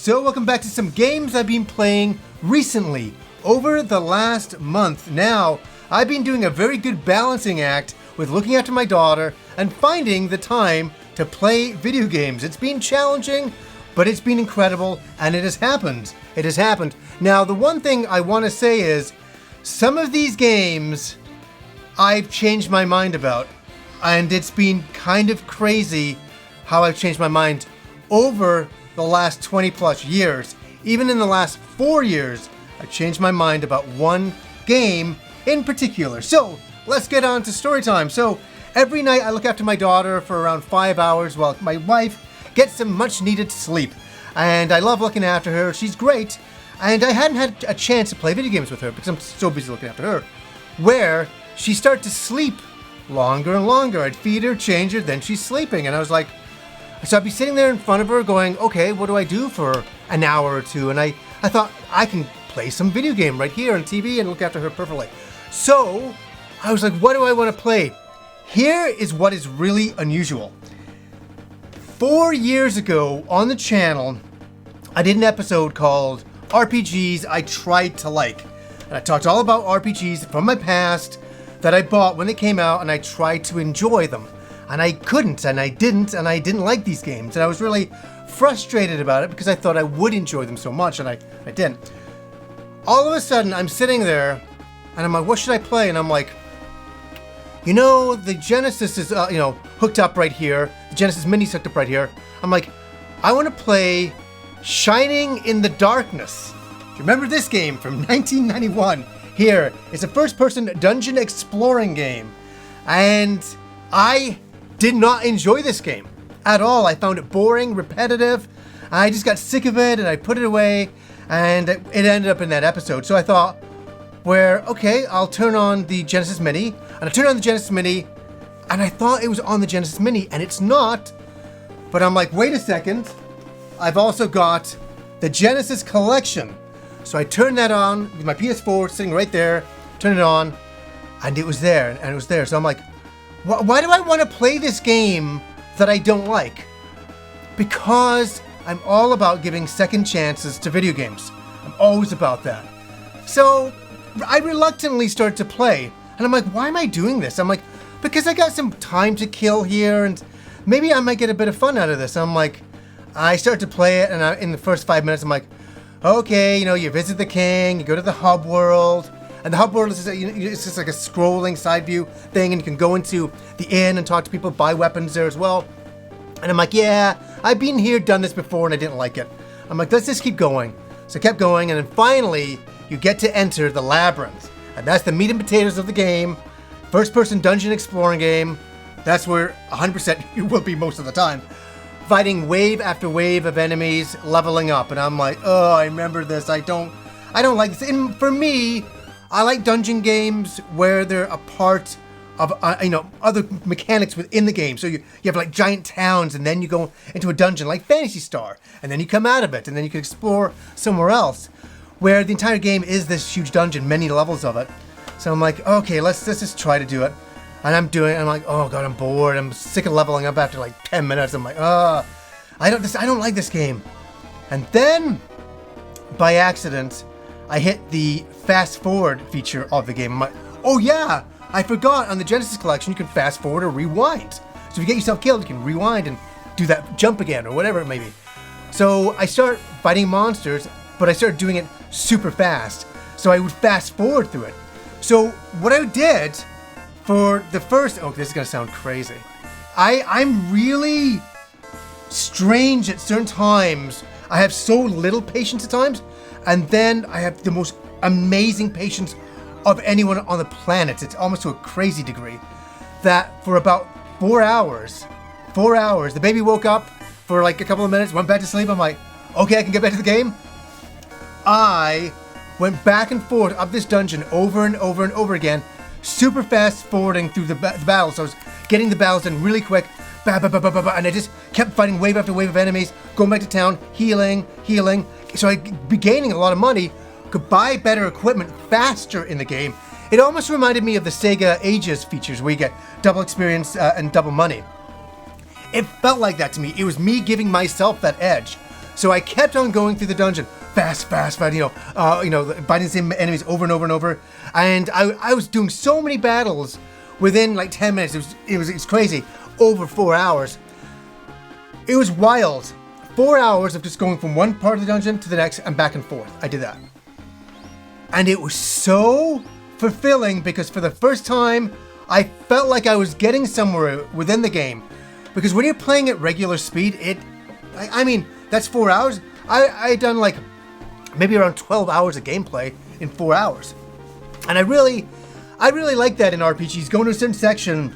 So welcome back to some games I've been playing recently. Over the last month now, I've been doing a very good balancing act with looking after my daughter and finding the time to play video games. It's been challenging, but it's been incredible, and it has happened. It has happened. Now, the one thing I want to say is, some of these games I've changed my mind about, and it's been kind of crazy how I've changed my mind over the last 20 plus years. Even in the last 4 years, I've changed my mind about one game in particular. So let's get on to story time. So every night I look after my daughter for around 5 hours while my wife gets some much needed sleep. And I love looking after her. She's great. And I hadn't had a chance to play video games with her because I'm so busy looking after her, where she started to sleep longer and longer. I'd feed her, change her, then she's sleeping. And I was like, so I'd be sitting there in front of her going, okay, what do I do for an hour or two? And I thought, I can play some video game right here on TV and look after her perfectly. So I was like, what do I want to play? Here is what is really unusual. 4 years ago on the channel, I did an episode called RPGs I Tried to Like. And I talked all about RPGs from my past that I bought when they came out, and I tried to enjoy them. And I couldn't, and I didn't like these games. And I was really frustrated about it because I thought I would enjoy them so much, and I didn't. All of a sudden, I'm sitting there, and I'm like, what should I play? And I'm like, you know, the Genesis is, hooked up right here. The Genesis Mini's hooked up right here. I'm like, I want to play Shining in the Darkness. Do you remember this game from 1991? Here, it's a first-person dungeon exploring game. And I did not enjoy this game at all. I found it boring, repetitive. I just got sick of it and I put it away, and it ended up in that episode. So I thought, okay, I'll turn on the Genesis Mini. And I turned on the Genesis Mini, and I thought it was on the Genesis Mini, and it's not. But I'm like, wait a second. I've also got the Genesis Collection. So I turned that on with my PS4 sitting right there, turned it on, and it was there, and it was there. So I'm like, why do I want to play this game that I don't like? Because I'm all about giving second chances to video games. I'm always about that. So I reluctantly started to play, and I'm like, why am I doing this? I'm like, because I got some time to kill here, and maybe I might get a bit of fun out of this. I'm like, I start to play it, and in the first 5 minutes, I'm like, okay, you visit the king, you go to the hub world. And the hub world is it's just like a scrolling side view thing, and you can go into the inn and talk to people, buy weapons there as well. And I'm like, yeah, I've been here, done this before, and I didn't like it. I'm like, let's just keep going. So I kept going, and then finally, you get to enter the labyrinth. And that's the meat and potatoes of the game. First-person dungeon exploring game. That's where 100% you will be most of the time. Fighting wave after wave of enemies, leveling up. And I'm like, oh, I remember this. I don't like this. And for me, I like dungeon games where they're a part of, other mechanics within the game. So you have like giant towns, and then you go into a dungeon like Phantasy Star, and then you come out of it, and then you can explore somewhere else, where the entire game is this huge dungeon, many levels of it. So I'm like, okay, let's just try to do it. And I'm like, oh god, I'm bored. I'm sick of leveling up after like 10 minutes. I'm like, I don't like this game. And then, by accident, I hit the fast forward feature of the game. I'm like, oh yeah, I forgot on the Genesis Collection you can fast forward or rewind. So if you get yourself killed, you can rewind and do that jump again or whatever it may be. So I start fighting monsters, but I started doing it super fast. So I would fast forward through it. So what I did for the first, this is gonna sound crazy. I'm really strange at certain times. I have so little patience at times. And then I have the most amazing patience of anyone on the planet. It's almost to a crazy degree that for about 4 hours, the baby woke up for like a couple of minutes, went back to sleep. I'm like, okay, I can get back to the game. I went back and forth up this dungeon over and over and over again, super fast forwarding through the battles. So I was getting the battles done really quick, and I just kept fighting wave after wave of enemies, going back to town, healing. So I'd be gaining a lot of money, could buy better equipment faster in the game. It almost reminded me of the Sega Ages features where you get double experience and double money. It felt like that to me. It was me giving myself that edge. So I kept on going through the dungeon, fast, biting the same enemies over and over and over. And I was doing so many battles within like 10 minutes. It was crazy. Over 4 hours. It was wild. 4 hours of just going from one part of the dungeon to the next and back and forth. I did that. And it was so fulfilling because for the first time, I felt like I was getting somewhere within the game. Because when you're playing at regular speed, that's 4 hours. I done like maybe around 12 hours of gameplay in 4 hours. And I really like that in RPGs, going to a certain section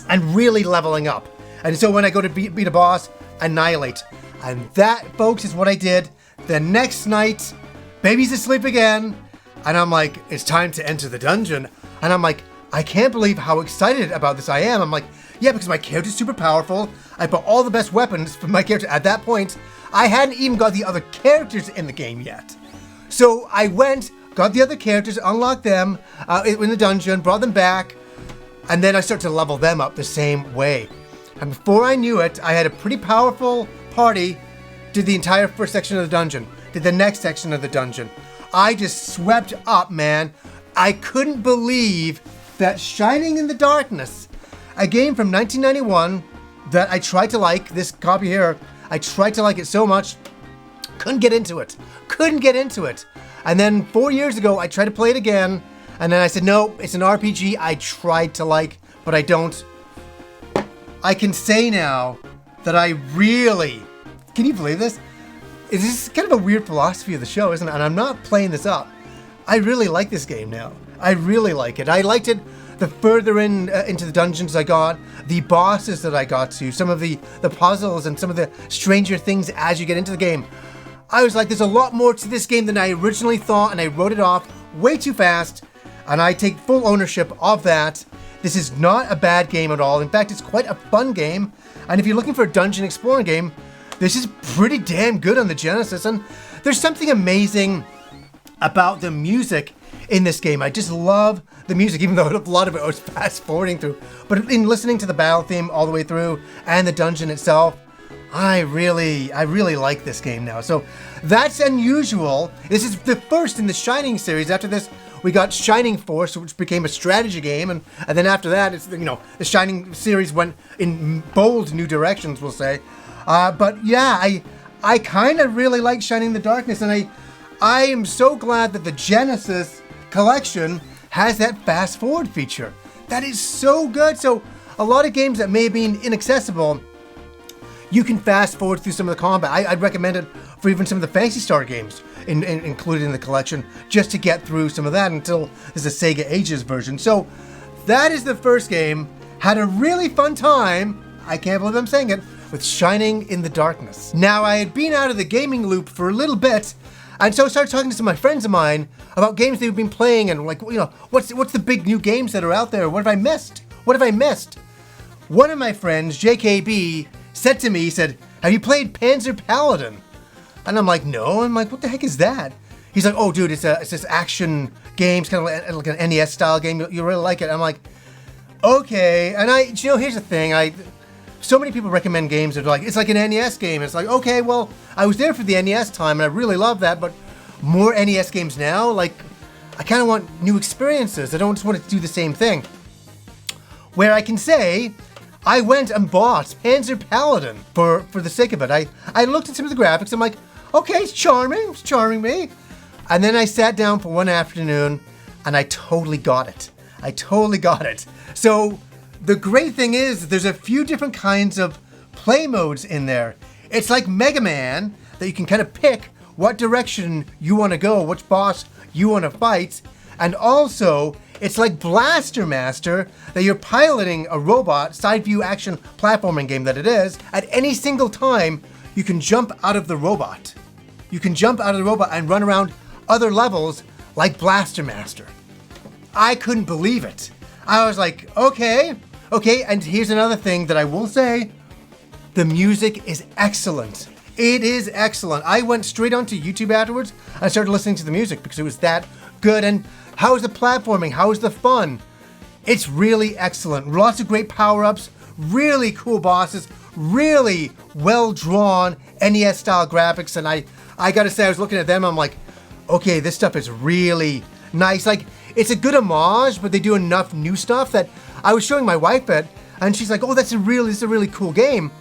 and really leveling up. And so when I go to beat a boss, annihilate. And that, folks, is what I did. The next night, baby's asleep again. And I'm like, it's time to enter the dungeon. And I'm like, I can't believe how excited about this I am. I'm like, yeah, because my character's super powerful. I bought all the best weapons for my character. At that point, I hadn't even got the other characters in the game yet. So I went, got the other characters, unlocked them in the dungeon, brought them back, and then I started to level them up the same way. And before I knew it, I had a pretty powerful party, did the entire first section of the dungeon, did the next section of the dungeon. I just swept up, man. I couldn't believe that Shining in the Darkness, a game from 1991 that I tried to like, this copy here, I tried to like it so much, couldn't get into it. And then 4 years ago, I tried to play it again, and then I said, no, it's an RPG I tried to like, but I don't. I can say now that I really, can you believe this? This is kind of a weird philosophy of the show, isn't it? And I'm not playing this up. I really like this game now. I really like it. I liked it the further into the dungeons I got, the bosses that I got to, some of the puzzles and some of the stranger things as you get into the game. I was like, there's a lot more to this game than I originally thought, and I wrote it off way too fast, and I take full ownership of that. This is not a bad game at all. In fact, it's quite a fun game, and if you're looking for a dungeon exploring game, this is pretty damn good on the Genesis, and there's something amazing about the music in this game. I just love the music, even though a lot of it I was fast forwarding through. But in listening to the battle theme all the way through and the dungeon itself, I really like this game now. So that's unusual. This is the first in the Shining series. After this, we got Shining Force, which became a strategy game, and then after that, it's the Shining series went in bold new directions, we'll say. But yeah, I kind of really like Shining in the Darkness, and I am so glad that the Genesis collection has that fast forward feature. That is so good. So a lot of games that may have been inaccessible, you can fast forward through some of the combat. I'd recommend it for even some of the Phantasy Star games included in the collection, just to get through some of that until there's a Sega Ages version. So that is the first game. Had a really fun time, I can't believe I'm saying it, with Shining in the Darkness. Now, I had been out of the gaming loop for a little bit, and so I started talking to some of my friends of mine about games they've been playing, and like, what's the big new games that are out there? What have I missed? One of my friends, JKB, said to me, he said, have you played Panzer Paladin? And I'm like, no. I'm like, what the heck is that? He's like, oh, dude, it's this action game. It's kind of like an NES style game. You'll really like it. I'm like, okay. And here's the thing. So many people recommend games that are like, it's like an NES game. It's like, okay, well, I was there for the NES time and I really love that, but more NES games now, like, I kind of want new experiences. I don't just want to do the same thing. Where I can say, I went and bought Panzer Paladin for the sake of it. I looked at some of the graphics. I'm like, okay, it's charming me. And then I sat down for one afternoon and I totally got it. So the great thing is there's a few different kinds of play modes in there. It's like Mega Man, that you can kind of pick what direction you want to go, which boss you want to fight. And also, it's like Blaster Master, that you're piloting a robot, side view action platforming game that it is. At any single time, you can jump out of the robot. And run around other levels like Blaster Master. I couldn't believe it. I was like, okay, and here's another thing that I will say. The music is excellent. It is excellent. I went straight onto YouTube afterwards and started listening to the music because it was that good. And how is the platforming? How is the fun? It's really excellent. Lots of great power-ups, really cool bosses, really well-drawn NES-style graphics, and I gotta say, I was looking at them, I'm like, okay, this stuff is really nice. Like, it's a good homage, but they do enough new stuff that I was showing my wife it, and she's like, oh, this is a really cool game.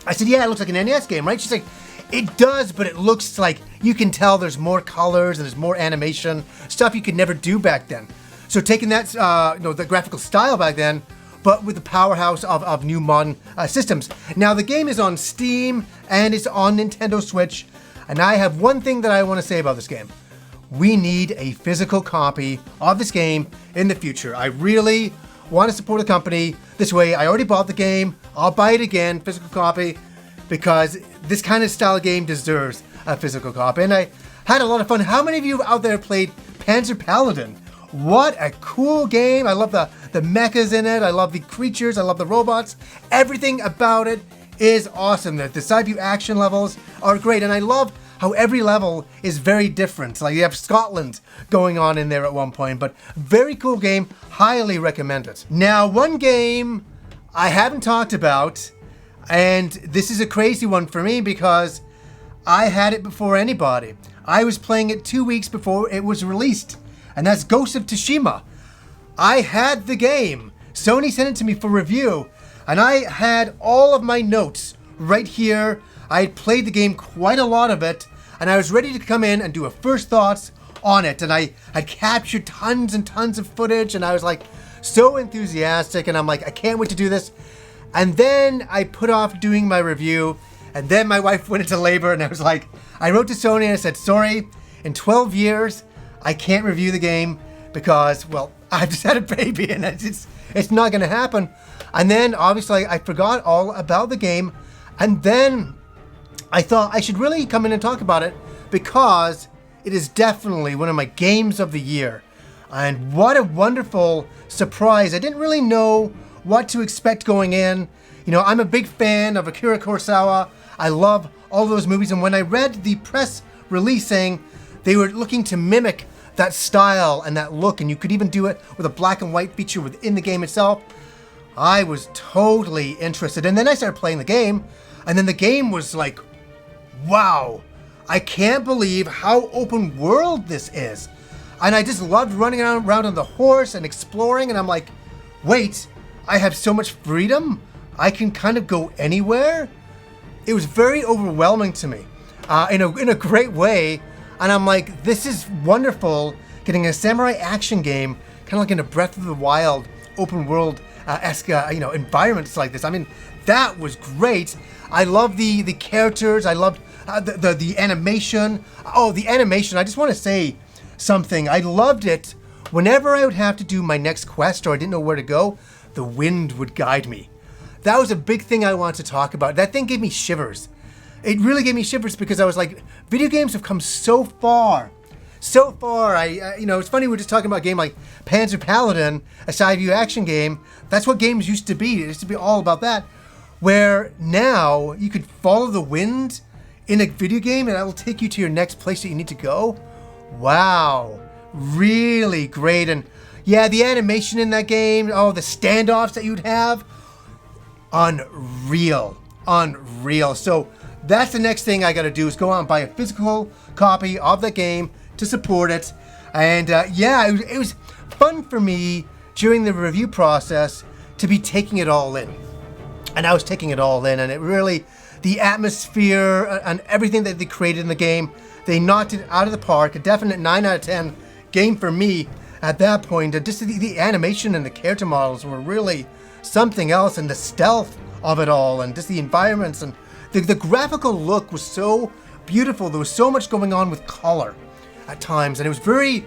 I said, yeah, it looks like an NES game, right? She's like, it does, but it looks like you can tell there's more colors and there's more animation, stuff you could never do back then. So taking that, the graphical style back then, but with the powerhouse of new modern systems. Now, the game is on Steam and it's on Nintendo Switch, and I have one thing that I want to say about this game. We need a physical copy of this game in the future. I really want to support the company this way. I already bought the game. I'll buy it again, physical copy, because this kind of style game deserves a physical copy. And I had a lot of fun. How many of you out there played Panzer Paladin? What a cool game. I love the mechas in it. I love the creatures. I love the robots. Everything about it is awesome. The side view action levels are great. And I love how every level is very different. Like you have Scotland going on in there at one point, but very cool game. Highly recommend it. Now, one game I haven't talked about, and this is a crazy one for me because I had it before anybody. I was playing it 2 weeks before it was released, and that's Ghost of Tsushima. I had the game. Sony sent it to me for review, and I had all of my notes right here. I had played the game, quite a lot of it, and I was ready to come in and do a first thoughts on it. And I had captured tons and tons of footage, and I was like so enthusiastic, and I'm like, I can't wait to do this. And then I put off doing my review, and then my wife went into labor, and I was like, I wrote to Sony and I said, sorry, in 12 years, I can't review the game because, well, I've just had a baby and it's not going to happen. And then obviously I forgot all about the game, and then I thought I should really come in and talk about it because it is definitely one of my games of the year. And what a wonderful surprise. I didn't really know what to expect going in. You know, I'm a big fan of Akira Kurosawa. I love all those movies. And when I read the press release saying they were looking to mimic that style and that look, and you could even do it with a black and white feature within the game itself, I was totally interested. And then I started playing the game, and then the game was like, wow, I can't believe how open world this is. And I just loved running around on the horse and exploring, and I'm like, wait, I have so much freedom? I can kind of go anywhere? It was very overwhelming to me in a great way. And I'm like, this is wonderful, getting a samurai action game, kind of like in a Breath of the Wild open world esque environments like this. I mean, that was great. I love the characters. I loved the animation. Oh, the animation. I just want to say something. I loved it. Whenever I would have to do my next quest or I didn't know where to go, the wind would guide me. That was a big thing I wanted to talk about. That thing gave me shivers. It really gave me shivers because I was like, video games have come so far. So far. It's funny, we're just talking about a game like Panzer Paladin, a side view action game. That's what games used to be. It used to be all about that. Where now you could follow the wind in a video game and that will take you to your next place that you need to go. Wow. Really great. And yeah, the animation in that game, the standoffs that you'd have. Unreal. So that's the next thing I got to do is go out and buy a physical copy of the game to support it. And it was fun for me during the review process to be taking it all in. And I was taking it all in, and it really, the atmosphere and everything that they created in the game, they knocked it out of the park. A definite 9 out of 10 game for me at that point. Just the animation and the character models were really something else, and the stealth of it all, and just the environments, and the graphical look was so beautiful. There was so much going on with color at times, and it was very,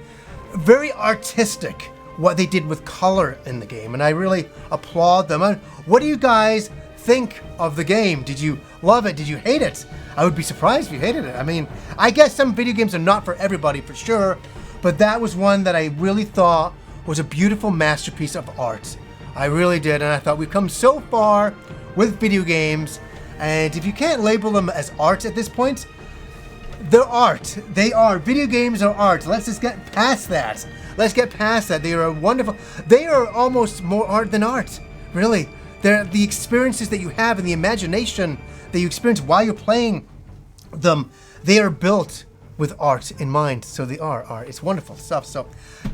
very artistic what they did with color in the game, and I really applaud them. And what do you guys think of the game? Did you love it? Did you hate it? I would be surprised if you hated it. I mean, I guess some video games are not for everybody for sure, but that was one that I really thought was a beautiful masterpiece of art. I really did, and I thought we've come so far with video games, and if you can't label them as art at this point, they're art. They are. Video games are art. Let's just get past that. They are wonderful. They are almost more art than art. Really. they're the experiences that you have and the imagination that you experience while you're playing them. They are built with art in mind, so they are art. It's wonderful stuff. So,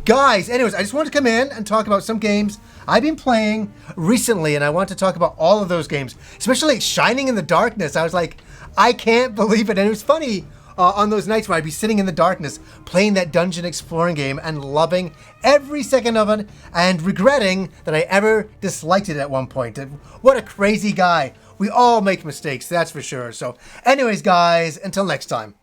guys, anyways, I just wanted to come in and talk about some games I've been playing recently, and I want to talk about all of those games, especially Shining in the Darkness. I was like, I can't believe it, and it was funny on those nights where I'd be sitting in the darkness playing that dungeon exploring game and loving every second of it and regretting that I ever disliked it at one point. What a crazy guy. We all make mistakes, that's for sure. So anyways, guys, until next time.